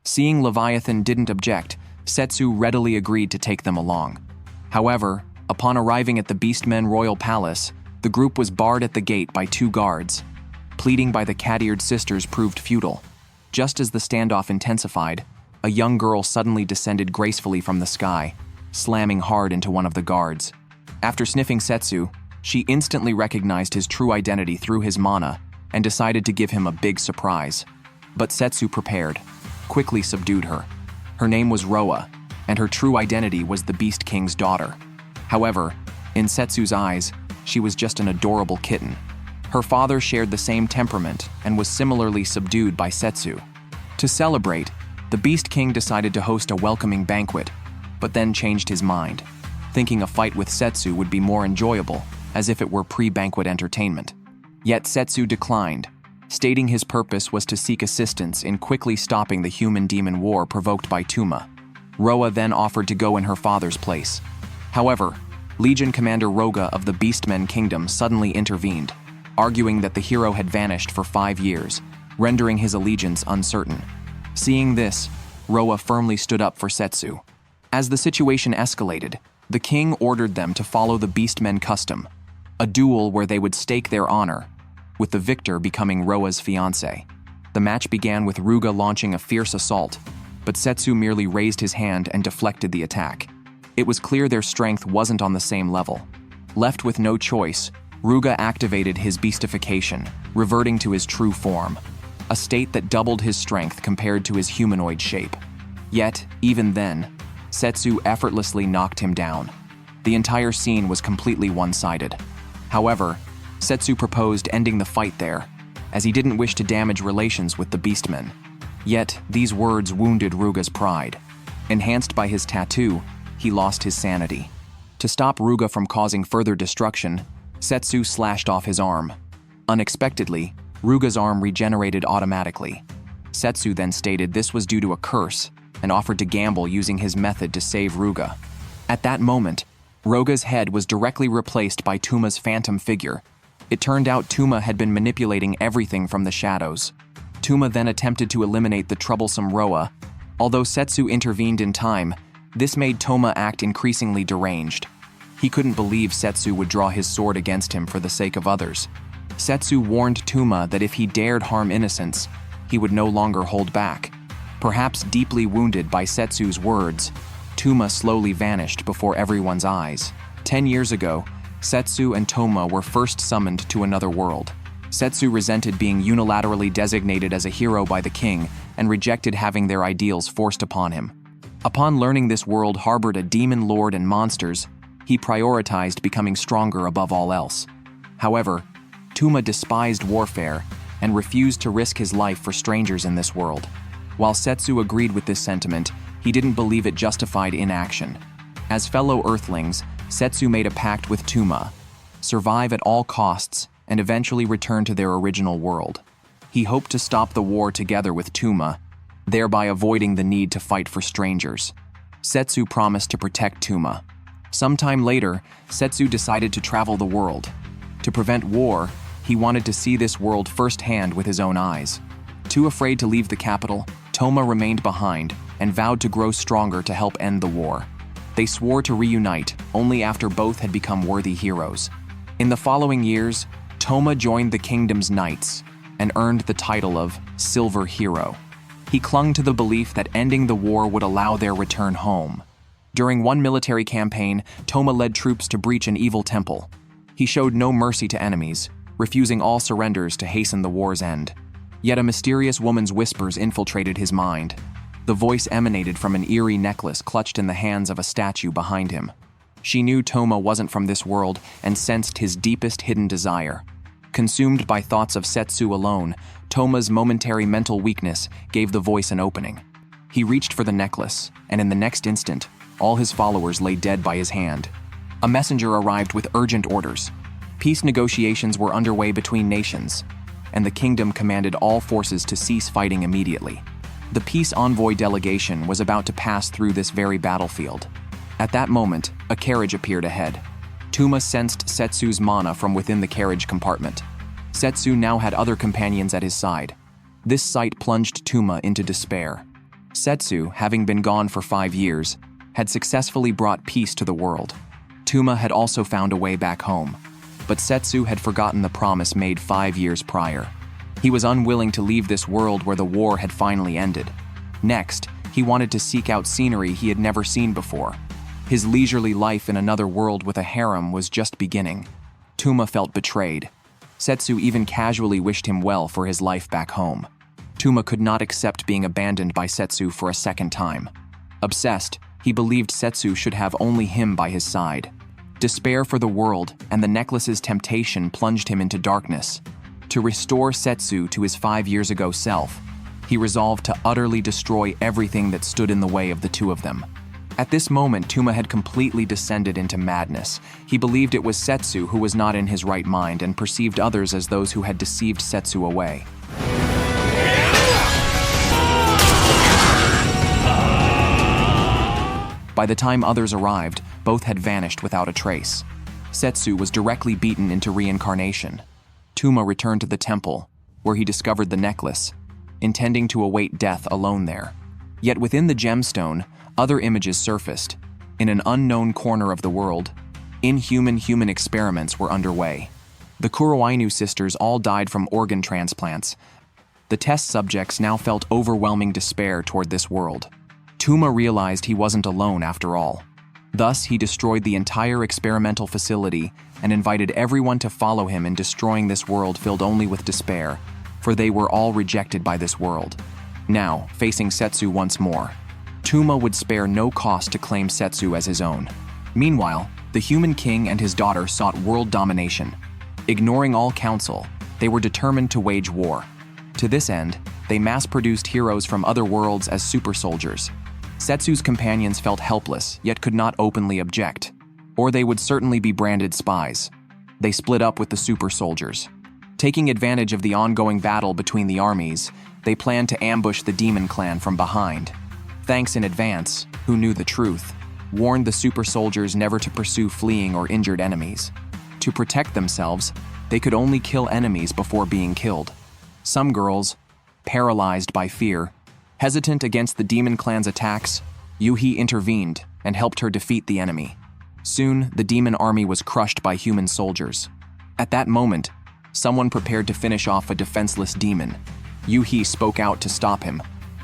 Seeing Leviathan didn't object, Setsu readily agreed to take them along. However, upon arriving at the Beastmen royal palace, the group was barred at the gate by 2 guards. Pleading by the cat-eared sisters proved futile. Just as the standoff intensified, a young girl suddenly descended gracefully from the sky, slamming hard into one of the guards. After sniffing Setsu, she instantly recognized his true identity through his mana and decided to give him a big surprise. But Setsu prepared, quickly subdued her. Her name was Roa, and her true identity was the Beast King's daughter. However, in Setsu's eyes, she was just an adorable kitten. Her father shared the same temperament and was similarly subdued by Setsu. To celebrate, the Beast King decided to host a welcoming banquet, but then changed his mind, thinking a fight with Setsu would be more enjoyable, as if it were pre-banquet entertainment. Yet Setsu declined, stating his purpose was to seek assistance in quickly stopping the human-demon war provoked by Tuma. Roa then offered to go in her father's place. However, Legion Commander Roga of the Beastmen Kingdom suddenly intervened, arguing that the hero had vanished for 5 years, rendering his allegiance uncertain. Seeing this, Roa firmly stood up for Setsu. As the situation escalated, the king ordered them to follow the Beastmen custom, a duel where they would stake their honor, with the victor becoming Roa's fiancé. The match began with Ruga launching a fierce assault, but Setsu merely raised his hand and deflected the attack. It was clear their strength wasn't on the same level. Left with no choice, Ruga activated his beastification, reverting to his true form, a state that doubled his strength compared to his humanoid shape. Yet, even then, Setsu effortlessly knocked him down. The entire scene was completely one-sided. However, Setsu proposed ending the fight there, as he didn't wish to damage relations with the Beastmen. Yet, these words wounded Ruga's pride. Enhanced by his tattoo, he lost his sanity. To stop Ruga from causing further destruction, Setsu slashed off his arm. Unexpectedly, Ruga's arm regenerated automatically. Setsu then stated this was due to a curse and offered to gamble using his method to save Ruga. At that moment, Ruga's head was directly replaced by Tuma's phantom figure. It turned out Tuma had been manipulating everything from the shadows. Tuma then attempted to eliminate the troublesome Roa. Although Setsu intervened in time, this made Toma act increasingly deranged. He couldn't believe Setsu would draw his sword against him for the sake of others. Setsu warned Tuma that if he dared harm innocents, he would no longer hold back. Perhaps deeply wounded by Setsu's words, Tuma slowly vanished before everyone's eyes. 10 years ago, Setsu and Toma were first summoned to another world. Setsu resented being unilaterally designated as a hero by the king and rejected having their ideals forced upon him. Upon learning this world harbored a demon lord and monsters, he prioritized becoming stronger above all else. However, Tuma despised warfare and refused to risk his life for strangers in this world. While Setsu agreed with this sentiment, he didn't believe it justified inaction. As fellow Earthlings, Setsu made a pact with Tuma: survive at all costs and eventually return to their original world. He hoped to stop the war together with Tuma, thereby avoiding the need to fight for strangers. Setsu promised to protect Tuma. Sometime later, Setsu decided to travel the world. To prevent war, he wanted to see this world firsthand with his own eyes. Too afraid to leave the capital, Toma remained behind and vowed to grow stronger to help end the war. They swore to reunite only after both had become worthy heroes. In the following years, Toma joined the kingdom's knights and earned the title of Silver Hero. He clung to the belief that ending the war would allow their return home. During one military campaign, Toma led troops to breach an evil temple. He showed no mercy to enemies, refusing all surrenders to hasten the war's end. Yet a mysterious woman's whispers infiltrated his mind. The voice emanated from an eerie necklace clutched in the hands of a statue behind him. She knew Toma wasn't from this world and sensed his deepest hidden desire. Consumed by thoughts of Setsu alone, Toma's momentary mental weakness gave the voice an opening. He reached for the necklace, and in the next instant, all his followers lay dead by his hand. A messenger arrived with urgent orders. Peace negotiations were underway between nations, and the kingdom commanded all forces to cease fighting immediately. The peace envoy delegation was about to pass through this very battlefield. At that moment, a carriage appeared ahead. Tuma sensed Setsu's mana from within the carriage compartment. Setsu now had other companions at his side. This sight plunged Tuma into despair. Setsu, having been gone for 5 years, had successfully brought peace to the world. Tuma had also found a way back home. But Setsu had forgotten the promise made 5 years prior. He was unwilling to leave this world where the war had finally ended. Next, he wanted to seek out scenery he had never seen before. His leisurely life in another world with a harem was just beginning. Tuma felt betrayed. Setsu even casually wished him well for his life back home. Tuma could not accept being abandoned by Setsu for a second time. Obsessed, he believed Setsu should have only him by his side. Despair for the world and the necklace's temptation plunged him into darkness. To restore Setsu to his 5 years ago self, he resolved to utterly destroy everything that stood in the way of the two of them. At this moment, Tuma had completely descended into madness. He believed it was Setsu who was not in his right mind and perceived others as those who had deceived Setsu away. By the time others arrived, both had vanished without a trace. Setsu was directly beaten into reincarnation. Tuma returned to the temple, where he discovered the necklace, intending to await death alone there. Yet within the gemstone, other images surfaced. In an unknown corner of the world, inhuman human experiments were underway. The Kuroainu sisters all died from organ transplants. The test subjects now felt overwhelming despair toward this world. Tuma realized he wasn't alone after all. Thus, he destroyed the entire experimental facility and invited everyone to follow him in destroying this world filled only with despair, for they were all rejected by this world. Now, facing Setsu once more, Tuma would spare no cost to claim Setsu as his own. Meanwhile, the human king and his daughter sought world domination. Ignoring all counsel, they were determined to wage war. To this end, they mass-produced heroes from other worlds as super soldiers. Setsu's companions felt helpless, yet could not openly object, or they would certainly be branded spies. They split up with the super soldiers. Taking advantage of the ongoing battle between the armies, they planned to ambush the demon clan from behind. Thanks in advance, who knew the truth, warned the super soldiers never to pursue fleeing or injured enemies. To protect themselves, they could only kill enemies before being killed. Some girls, paralyzed by fear, hesitant against the demon clan's attacks, Yuhi intervened and helped her defeat the enemy. Soon, the demon army was crushed by human soldiers. At that moment, someone prepared to finish off a defenseless demon. Yuhi spoke out to stop him.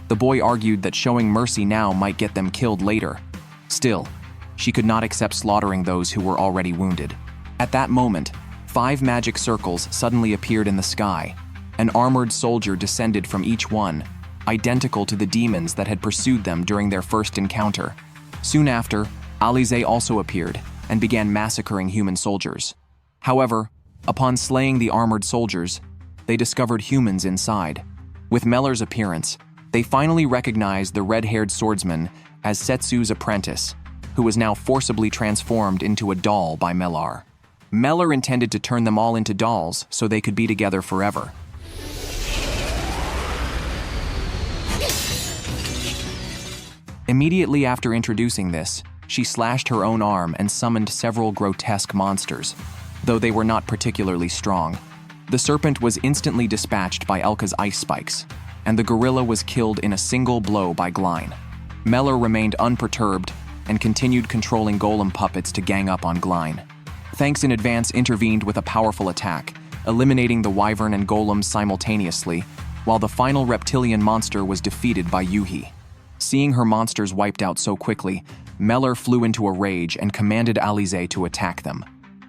The boy argued that showing mercy now might get them killed later. Still, she could not accept slaughtering those who were already wounded. At that moment, 5 magic circles suddenly appeared in the sky. An armored soldier descended from each one, identical to the demons that had pursued them during their first encounter. Soon after, Alize also appeared and began massacring human soldiers. However, upon slaying the armored soldiers, they discovered humans inside. With Mellar's appearance, they finally recognized the red-haired swordsman as Setsu's apprentice, who was now forcibly transformed into a doll by Mellar. Mellar intended to turn them all into dolls so they could be together forever. Immediately after introducing this, she slashed her own arm and summoned several grotesque monsters, though they were not particularly strong. The serpent was instantly dispatched by Elka's ice spikes, and the gorilla was killed in a single blow by Glein. Mellar remained unperturbed and continued controlling golem puppets to gang up on Glein. Thanks in advance intervened with a powerful attack, eliminating the wyvern and golems simultaneously, while the final reptilian monster was defeated by Yuhi. Seeing her monsters wiped out so quickly, Mellar flew into a rage and commanded Alize to attack them.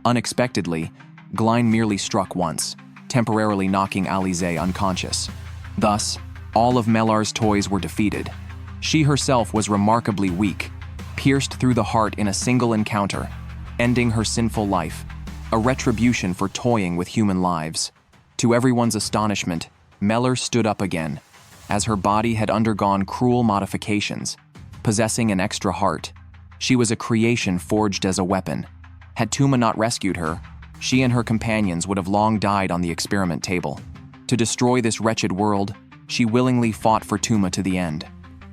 Unexpectedly, Glein merely struck once, temporarily knocking Alize unconscious. Thus, all of Mellar's toys were defeated. She herself was remarkably weak, pierced through the heart in a single encounter, ending her sinful life, a retribution for toying with human lives. To everyone's astonishment, Mellar stood up again, as her body had undergone cruel modifications. Possessing an extra heart, she was a creation forged as a weapon. Had Tuma not rescued her, she and her companions would have long died on the experiment table. To destroy this wretched world, she willingly fought for Tuma to the end.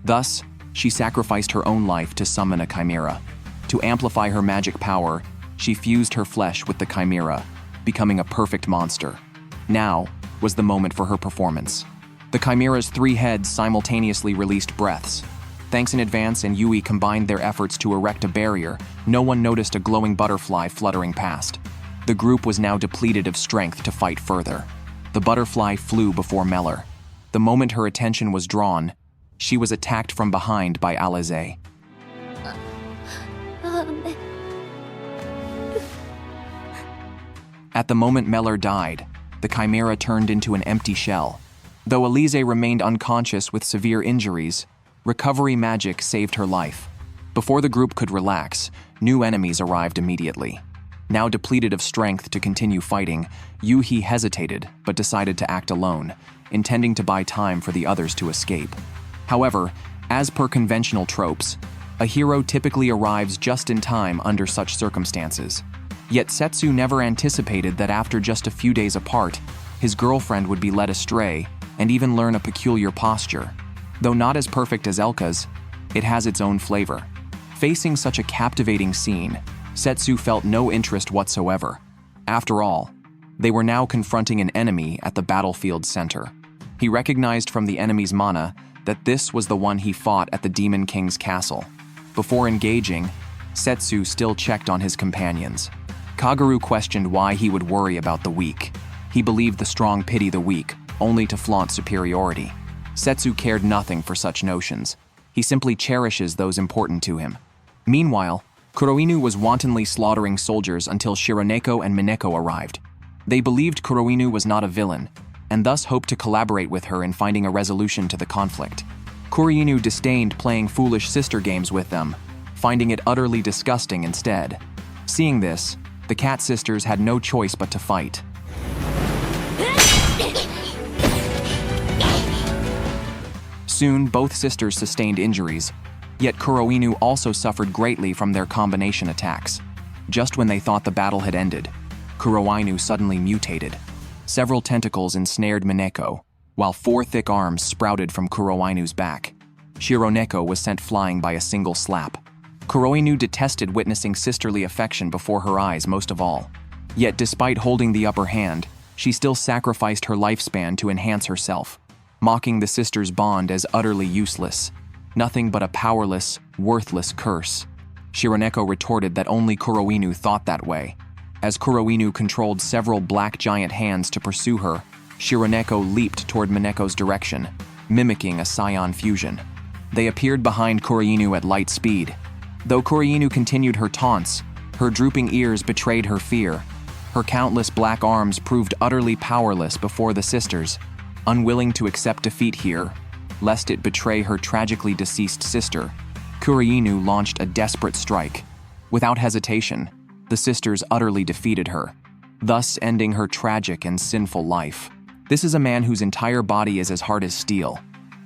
Thus, she sacrificed her own life to summon a chimera. To amplify her magic power, she fused her flesh with the chimera, becoming a perfect monster. Now was the moment for her performance. The chimera's 3 heads simultaneously released breaths. Thanks in advance and Yui combined their efforts to erect a barrier, no one noticed a glowing butterfly fluttering past. The group was now depleted of strength to fight further. The butterfly flew before Mellar. The moment her attention was drawn, she was attacked from behind by Alize. At the moment Mellar died, the chimera turned into an empty shell. Though Alize remained unconscious with severe injuries, recovery magic saved her life. Before the group could relax, new enemies arrived immediately. Now depleted of strength to continue fighting, Yuhi hesitated but decided to act alone, intending to buy time for the others to escape. However, as per conventional tropes, a hero typically arrives just in time under such circumstances. Yet Setsu never anticipated that after just a few days apart, his girlfriend would be led astray and even learn a peculiar posture. Though not as perfect as Elka's, it has its own flavor. Facing such a captivating scene, Setsu felt no interest whatsoever. After all, they were now confronting an enemy at the battlefield's center. He recognized from the enemy's mana that this was the one he fought at the Demon King's castle. Before engaging, Setsu still checked on his companions. Kaguru questioned why he would worry about the weak. He believed the strong pity the weak, only to flaunt superiority. Setsu cared nothing for such notions. He simply cherishes those important to him. Meanwhile, Kuroinu was wantonly slaughtering soldiers until Shironeko and Mineko arrived. They believed Kuroinu was not a villain, and thus hoped to collaborate with her in finding a resolution to the conflict. Kuroinu disdained playing foolish sister games with them, finding it utterly disgusting instead. Seeing this, the cat sisters had no choice but to fight. Soon, both sisters sustained injuries, yet Kuroinu also suffered greatly from their combination attacks. Just when they thought the battle had ended, Kuroinu suddenly mutated. Several tentacles ensnared Mineko, while 4 thick arms sprouted from Kuroinu's back. Shironeko was sent flying by a single slap. Kuroinu detested witnessing sisterly affection before her eyes most of all. Yet despite holding the upper hand, she still sacrificed her lifespan to enhance herself, mocking the sisters' bond as utterly useless. Nothing but a powerless, worthless curse. Shironeko retorted that only Kuroinu thought that way. As Kuroinu controlled several black giant hands to pursue her, Shironeko leaped toward Mineko's direction, mimicking a scion fusion. They appeared behind Kuroinu at light speed. Though Kuroinu continued her taunts, her drooping ears betrayed her fear. Her countless black arms proved utterly powerless before the sisters, unwilling to accept defeat here, lest it betray her tragically deceased sister. Kuroinu launched a desperate strike. Without hesitation, the sisters utterly defeated her, thus ending her tragic and sinful life. This is a man whose entire body is as hard as steel,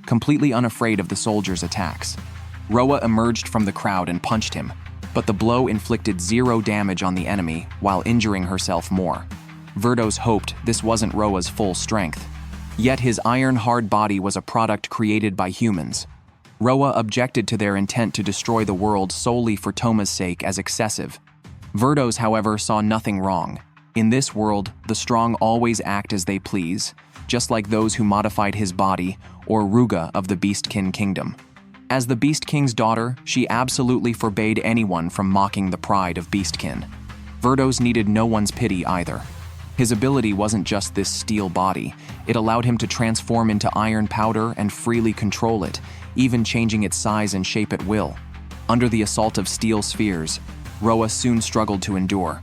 completely unafraid of the soldiers' attacks. Roa emerged from the crowd and punched him, but the blow inflicted 0 damage on the enemy while injuring herself more. Verdos hoped this wasn't Roa's full strength. Yet his iron-hard body was a product created by humans. Roa objected to their intent to destroy the world solely for Toma's sake as excessive. Verdos, however, saw nothing wrong. In this world, the strong always act as they please, just like those who modified his body, or Ruga of the Beastkin Kingdom. As the Beast King's daughter, she absolutely forbade anyone from mocking the pride of Beastkin. Verdos needed no one's pity either. His ability wasn't just this steel body, it allowed him to transform into iron powder and freely control it, even changing its size and shape at will. Under the assault of steel spheres, Roa soon struggled to endure.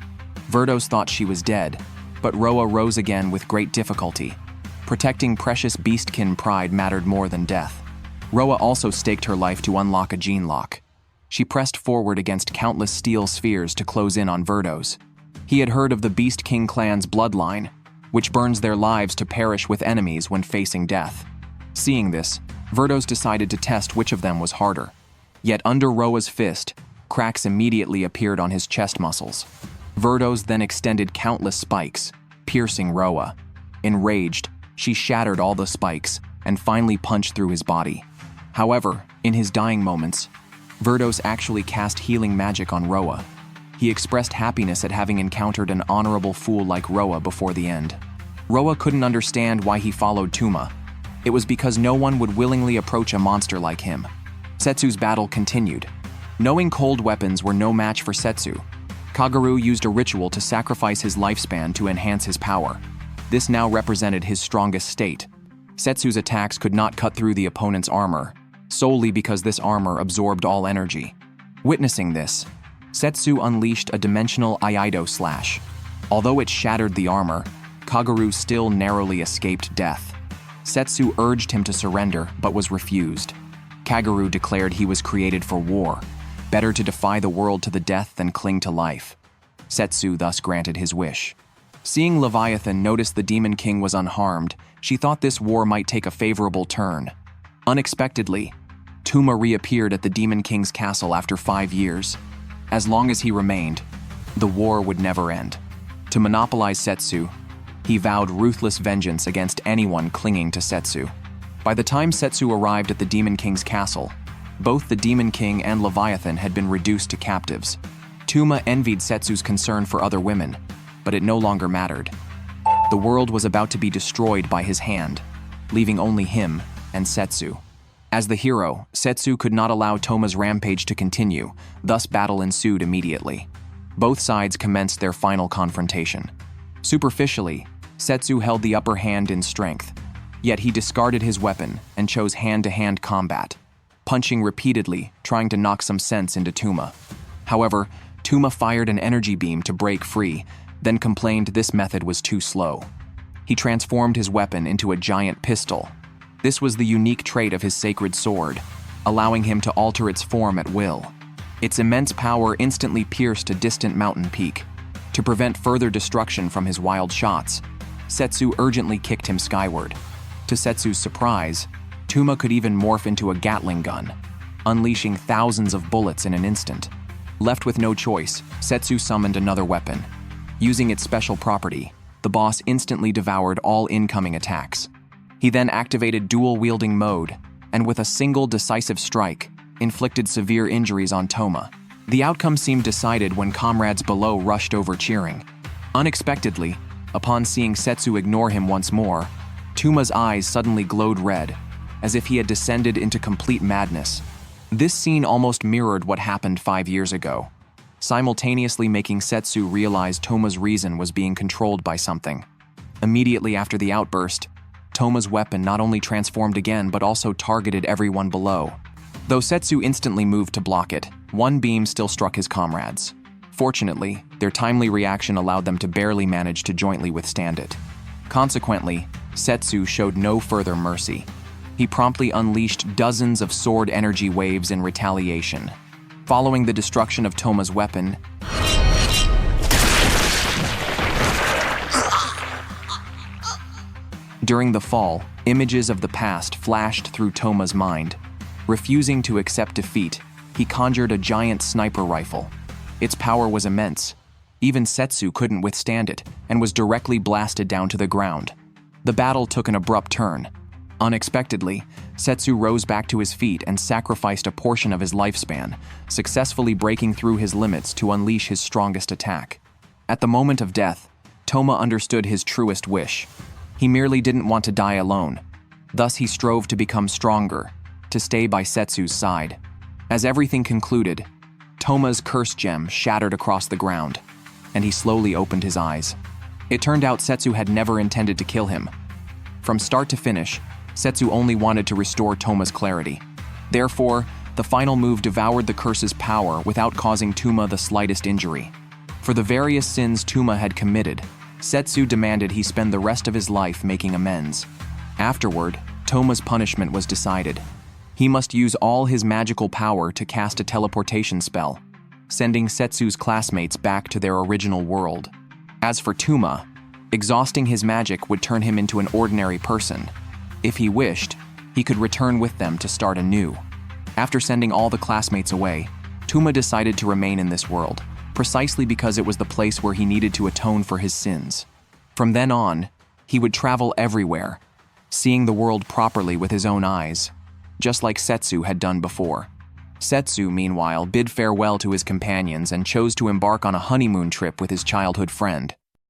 Verdos thought she was dead, but Roa rose again with great difficulty. Protecting precious Beastkin pride mattered more than death. Roa also staked her life to unlock a gene lock. She pressed forward against countless steel spheres to close in on Verdos. He had heard of the Beast King clan's bloodline, which burns their lives to perish with enemies when facing death. Seeing this, Verdos decided to test which of them was harder. Yet under Roa's fist, cracks immediately appeared on his chest muscles. Verdos then extended countless spikes, piercing Roa. Enraged, she shattered all the spikes and finally punched through his body. However, in his dying moments, Verdos actually cast healing magic on Roa. He expressed happiness at having encountered an honorable fool like Roa before the end. Roa couldn't understand why he followed Tuma. It was because no one would willingly approach a monster like him. Setsu's battle continued. Knowing cold weapons were no match for Setsu, Kaguru used a ritual to sacrifice his lifespan to enhance his power. This now represented his strongest state. Setsu's attacks could not cut through the opponent's armor, solely because this armor absorbed all energy. Witnessing this, Setsu unleashed a dimensional Iaido slash. Although it shattered the armor, Kaguru still narrowly escaped death. Setsu urged him to surrender, but was refused. Kaguru declared he was created for war, better to defy the world to the death than cling to life. Setsu thus granted his wish. Seeing Leviathan notice the Demon King was unharmed, she thought this war might take a favorable turn. Unexpectedly, Tuma reappeared at the Demon King's castle after 5 years. As long as he remained, the war would never end. To monopolize Setsu, he vowed ruthless vengeance against anyone clinging to Setsu. By the time Setsu arrived at the Demon King's castle, both the Demon King and Leviathan had been reduced to captives. Tuma envied Setsu's concern for other women, but it no longer mattered. The world was about to be destroyed by his hand, leaving only him and Setsu. As the hero, Setsu could not allow Toma's rampage to continue, thus battle ensued immediately. Both sides commenced their final confrontation. Superficially, Setsu held the upper hand in strength, yet he discarded his weapon and chose hand-to-hand combat, punching repeatedly, trying to knock some sense into Tuma. However, Tuma fired an energy beam to break free, then complained this method was too slow. He transformed his weapon into a giant pistol. This was the unique trait of his sacred sword, allowing him to alter its form at will. Its immense power instantly pierced a distant mountain peak. To prevent further destruction from his wild shots, Setsu urgently kicked him skyward. To Setsu's surprise, Tuma could even morph into a Gatling gun, unleashing thousands of bullets in an instant. Left with no choice, Setsu summoned another weapon. Using its special property, the boss instantly devoured all incoming attacks. He then activated dual-wielding mode, and with a single decisive strike, inflicted severe injuries on Toma. The outcome seemed decided when comrades below rushed over cheering. Unexpectedly, upon seeing Setsu ignore him once more, Tuma's eyes suddenly glowed red, as if he had descended into complete madness. This scene almost mirrored what happened 5 years ago, simultaneously making Setsu realize Toma's reason was being controlled by something. Immediately after the outburst, Toma's weapon not only transformed again but also targeted everyone below. Though Setsu instantly moved to block it, one beam still struck his comrades. Fortunately, their timely reaction allowed them to barely manage to jointly withstand it. Consequently, Setsu showed no further mercy. He promptly unleashed dozens of sword energy waves in retaliation. Following the destruction of Toma's weapon, during the fall, images of the past flashed through Toma's mind. Refusing to accept defeat, he conjured a giant sniper rifle. Its power was immense. Even Setsu couldn't withstand it and was directly blasted down to the ground. The battle took an abrupt turn. Unexpectedly, Setsu rose back to his feet and sacrificed a portion of his lifespan, successfully breaking through his limits to unleash his strongest attack. At the moment of death, Toma understood his truest wish. He merely didn't want to die alone. Thus he strove to become stronger, to stay by Setsu's side. As everything concluded, Toma's curse gem shattered across the ground, and he slowly opened his eyes. It turned out Setsu had never intended to kill him. From start to finish, Setsu only wanted to restore Toma's clarity. Therefore, the final move devoured the curse's power without causing Toma the slightest injury. For the various sins Toma had committed, Setsu demanded he spend the rest of his life making amends. Afterward, Toma's punishment was decided. He must use all his magical power to cast a teleportation spell, sending Setsu's classmates back to their original world. As for Toma, exhausting his magic would turn him into an ordinary person. If he wished, he could return with them to start anew. After sending all the classmates away, Toma decided to remain in this world, precisely because it was the place where he needed to atone for his sins. From then on, he would travel everywhere, seeing the world properly with his own eyes, just like Setsu had done before. Setsu, meanwhile, bid farewell to his companions and chose to embark on a honeymoon trip with his childhood friend.